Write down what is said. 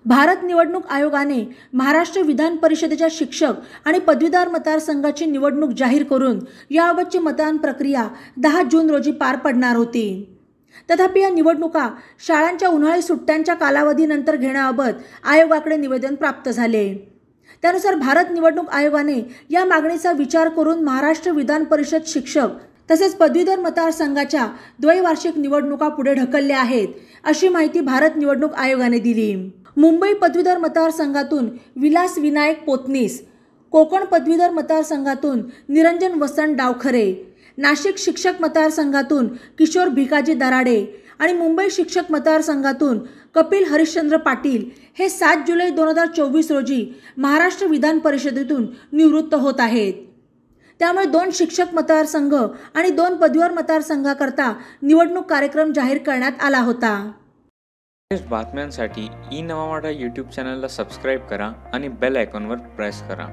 भारत निवडणूक आयोगाने महाराष्ट्र विधान परिषदेच्या शिक्षक आणि पदवीधर मतदारसंघाची निवडणूक जाहीर करून याबाबतची मतदान प्रक्रिया 10 जून रोजी पार पडणार होती। तथापि या निवडणुका शाळांच्या उन्हाळी सुट्ट्यांच्या कालावधीनंतर घेण्याबाबत आयोगाकडे निवेदन प्राप्त झाले। त्यानुसार भारत निवडणूक आयोगाने या मागणीचा विचार करून महाराष्ट्र विधान परिषद शिक्षक तसेच पदवीधर मतदारसंघाच्या द्वैवार्षिक निवडणुका पुढे ढकलल्या आहेत, अशी माहिती भारत निवडणूक आयोगाने दिली। मुंबई पदवीधर मतदारसंघातून विलास विनायक पोतनीस, कोकण पदवीधर मतदारसंघातून निरंजन वसंत डावखरे, नाशिक शिक्षक मतदारसंघातून किशोर भिकाजी दराडे आणि मुंबई शिक्षक मतदारसंघातून कपिल हरिश्चंद्र पाटील हे 7 जुलै 2024 रोजी महाराष्ट्र विधान परिषदेतून निवृत्त होत आहेत। त्यामुळे 2 शिक्षक मतदारसंघ आणि 2 पदवीधर मतदारसंघाकरता निवडणूक कार्यक्रम जाहीर करण्यात आला होता। बातम्यांसाठी ई नवा मराठा यूट्यूब चॅनलला सबस्क्राईब करा आणि बेल आयकॉनवर प्रेस करा।